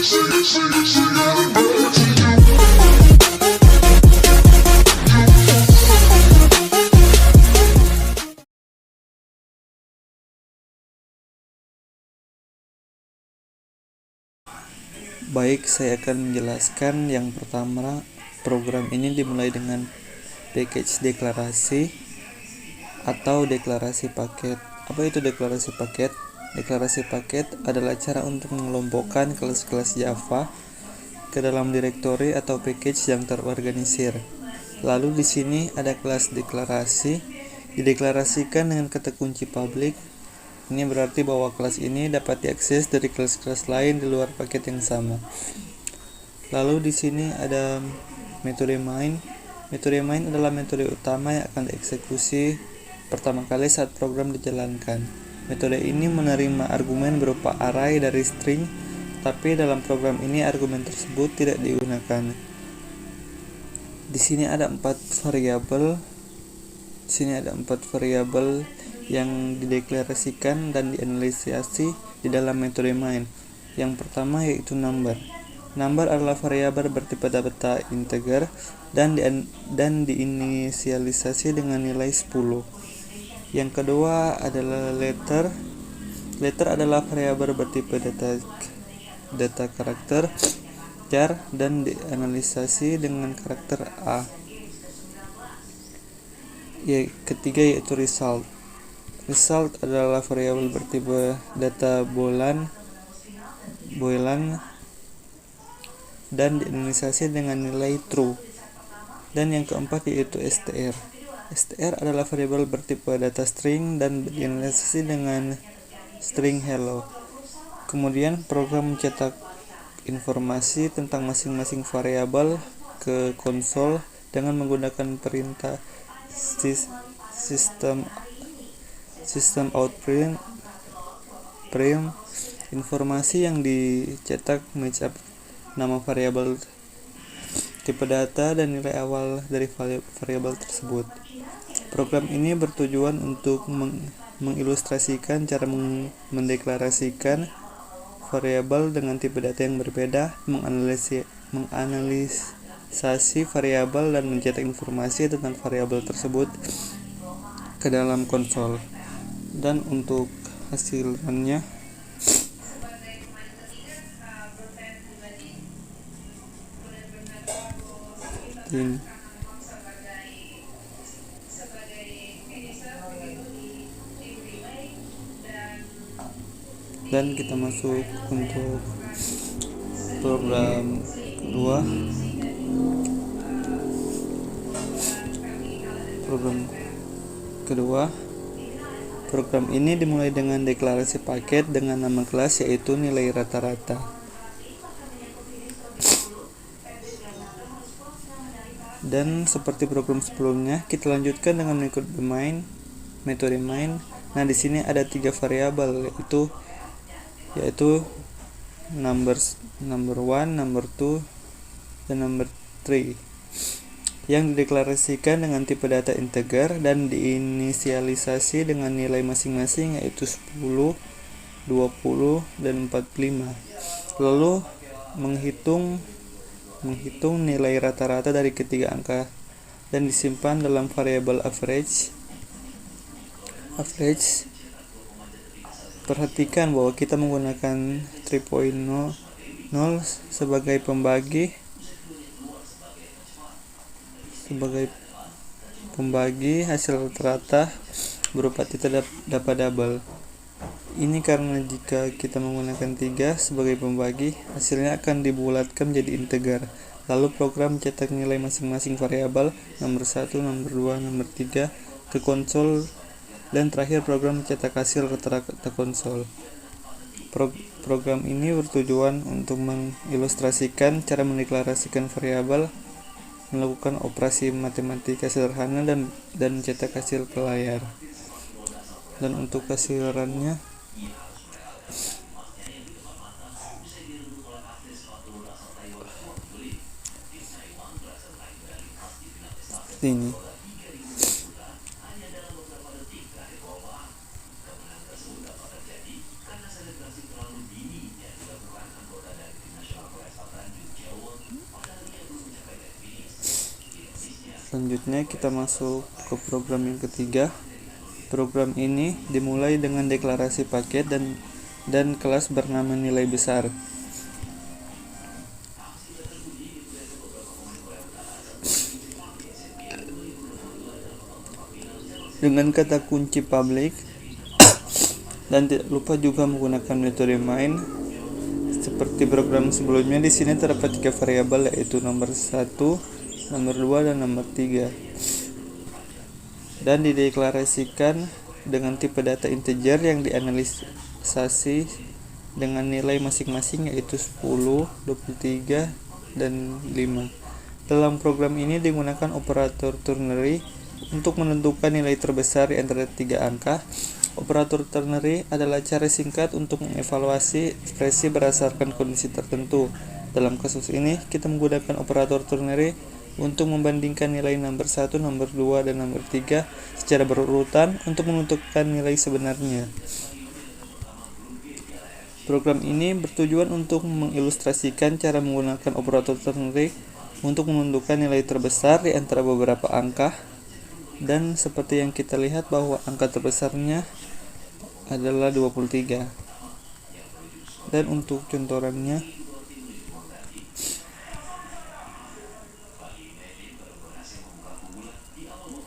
Baik, saya akan menjelaskan yang pertama. Program ini dimulai dengan package deklarasi atau deklarasi paket. Apa itu deklarasi paket? Deklarasi paket adalah cara untuk mengelompokkan kelas-kelas Java ke dalam direktori atau package yang terorganisir. Lalu di sini ada kelas deklarasi, dideklarasikan dengan kata kunci public. Ini berarti bahwa kelas ini dapat diakses dari kelas-kelas lain di luar paket yang sama. Lalu di sini ada metode main. Metode main adalah metode utama yang akan dieksekusi pertama kali saat program dijalankan. Metode ini menerima argumen berupa array dari string, tapi dalam program ini argumen tersebut tidak digunakan. Di sini ada 4 variabel yang dideklarasikan dan dianalisasi di dalam metode main. Yang pertama yaitu number. Number adalah variabel bertipe data integer dan diinisialisasi dengan nilai 10. Yang kedua adalah letter. Letter adalah variabel bertipe data karakter char dan dianalisasi dengan karakter A. Ketiga yaitu result. Result adalah variabel bertipe data boolean dan dianalisasi dengan nilai true. Dan yang keempat yaitu str. str adalah variabel bertipe data string dan dianalisasi dengan string hello. Kemudian program mencetak informasi tentang masing-masing variabel ke konsol dengan menggunakan perintah system out print. Informasi yang dicetak match up nama variabel, tipe data, dan nilai awal dari variabel tersebut. Program ini bertujuan untuk mengilustrasikan cara mendeklarasikan variabel dengan tipe data yang berbeda, menganalisasi variabel, dan mencetak informasi tentang variabel tersebut ke dalam konsol. Dan untuk hasilnya ini. Dan kita masuk untuk program kedua. Program ini dimulai dengan deklarasi paket dengan nama kelas yaitu nilai rata-rata. Dan seperti program sebelumnya, kita lanjutkan dengan metode main. Nah, di sini ada 3 variabel yaitu number 1, number 2, dan number 3 yang dideklarasikan dengan tipe data integer dan diinisialisasi dengan nilai masing-masing yaitu 10, 20, dan 45. Lalu menghitung nilai rata-rata dari ketiga angka dan disimpan dalam variabel average. Perhatikan bahwa kita menggunakan 3.0 sebagai pembagi hasil rata-rata berupa titik dapat double. Ini karena jika kita menggunakan 3 sebagai pembagi, hasilnya akan dibulatkan menjadi integer. Lalu program mencetak nilai masing-masing variabel nomor 1, nomor 2, nomor 3 ke konsol, dan terakhir program mencetak hasil rata-rata konsol. Program ini bertujuan untuk mengilustrasikan cara mendeklarasikan variabel, melakukan operasi matematika sederhana, dan mencetak hasil ke layar. Dan untuk hasilannya ini. Selanjutnya kita masuk ke program yang ketiga. Program ini dimulai dengan deklarasi paket dan kelas bernama nilai besar. Dengan kata kunci public dan tidak lupa juga menggunakan metode main. Seperti program sebelumnya, di sini terdapat 3 variabel, yaitu nomor 1, nomor 2, dan nomor 3. Dan dideklarasikan dengan tipe data integer yang dianalisasi dengan nilai masing-masing, yaitu 10, 23, dan 5. Dalam program ini digunakan operator ternary untuk menentukan nilai terbesar di antara 3 angka. Operator ternary adalah cara singkat untuk mengevaluasi ekspresi berdasarkan kondisi tertentu. Dalam kasus ini, kita menggunakan operator ternary untuk membandingkan nilai nomor 1, nomor 2, dan nomor 3 secara berurutan untuk menentukan nilai sebenarnya. Program ini bertujuan untuk mengilustrasikan cara menggunakan operator ternary untuk menentukan nilai terbesar di antara beberapa angka. Dan seperti yang kita lihat bahwa angka terbesarnya adalah 23. Dan untuk contohannya,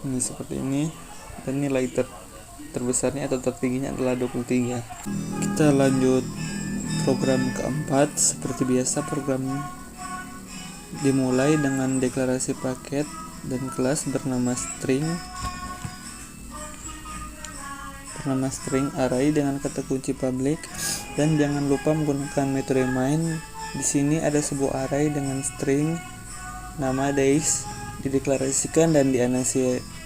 ini seperti ini, dan nilai terbesarnya atau tertingginya adalah 23. Kita lanjut program keempat. Seperti biasa, program dimulai dengan deklarasi paket dan kelas bernama string array dengan kata kunci public, dan jangan lupa menggunakan metode main. Di sini ada sebuah array dengan string nama days dideklarasikan dan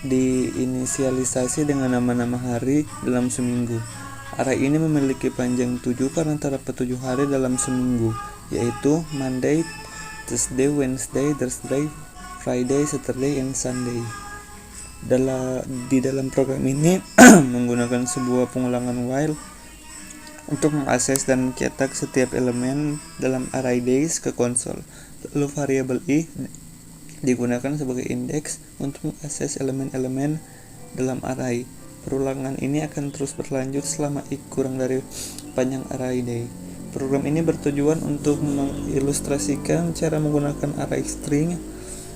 diinisialisasi dengan nama-nama hari dalam seminggu. Array ini memiliki panjang 7 karena terdapat 7 hari dalam seminggu, yaitu Monday, Tuesday, Wednesday, Thursday, Friday, Saturday, and Sunday. Di dalam program ini menggunakan sebuah pengulangan while untuk mengakses dan mencetak setiap elemen dalam array days ke konsol. Lalu variabel i digunakan sebagai indeks untuk mengakses elemen-elemen dalam array. Perulangan ini akan terus berlanjut selama i kurang dari panjang array day. Program ini bertujuan untuk mengilustrasikan cara menggunakan array string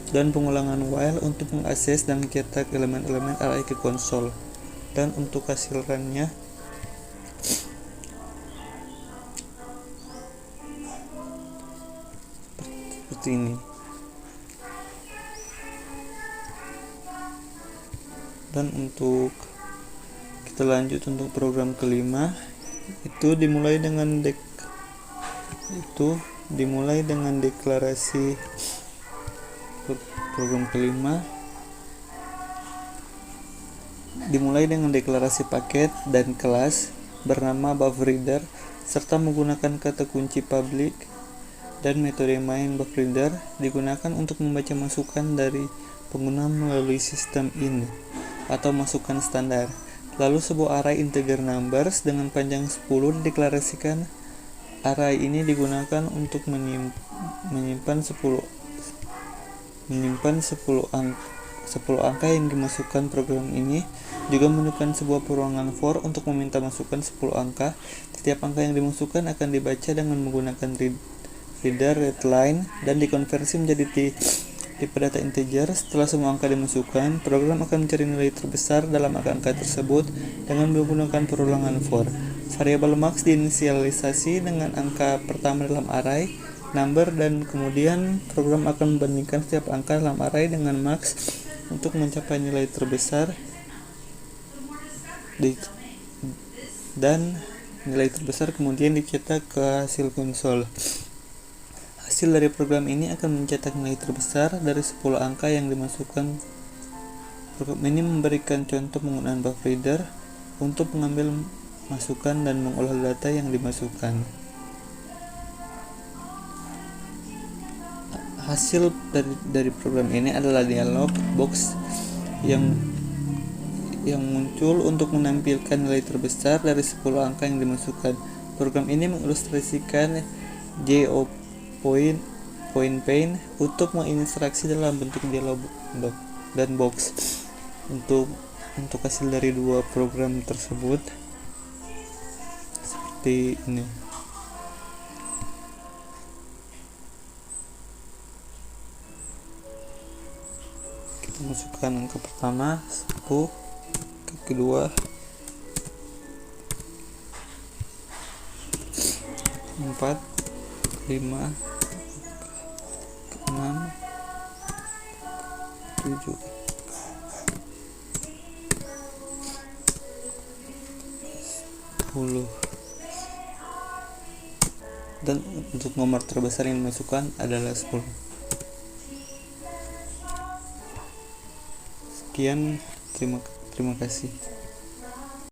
dan pengulangan while untuk mengakses dan mencetak elemen-elemen array ke konsol. Dan untuk hasilannya seperti ini. Dan untuk kita lanjut untuk program kelima, itu dimulai dengan deklarasi. Program kelima dimulai dengan deklarasi paket dan kelas bernama buffreader serta menggunakan kata kunci public, dan metode main buffreader digunakan untuk membaca masukan dari pengguna melalui sistem ini atau masukan standar. Lalu sebuah array integer numbers dengan panjang 10 dideklarasikan. Array ini digunakan untuk menyimpan 10 angka yang dimasukkan. Program ini juga menunjukkan sebuah perulangan for untuk meminta masukan 10 angka. Setiap angka yang dimasukkan akan dibaca dengan menggunakan reader readline dan dikonversi menjadi tipe data integer. Setelah semua angka dimasukkan, program akan mencari nilai terbesar dalam angka-angka tersebut dengan menggunakan perulangan for. Variabel max diinisialisasi dengan angka pertama dalam array number, dan kemudian program akan membandingkan setiap angka dalam array dengan max untuk mencapai nilai terbesar, dan nilai terbesar kemudian dicetak ke hasil konsol. Hasil dari program ini akan mencetak nilai terbesar dari 10 angka yang dimasukkan. Program ini memberikan contoh penggunaan buffreader untuk mengambil masukan dan mengolah data yang dimasukkan. Hasil dari program ini adalah dialog box yang muncul untuk menampilkan nilai terbesar dari 10 angka yang dimasukkan. Program ini mengilustrasikan point pane untuk menginstruksi dalam bentuk dialog box. dan box. Untuk hasil dari dua program tersebut seperti ini. Kita masukkan angka pertama 1, angka kedua 4, 5, 6, 7, 10. Dan untuk nomor terbesar yang dimasukkan adalah 10. Sekian, terima kasih.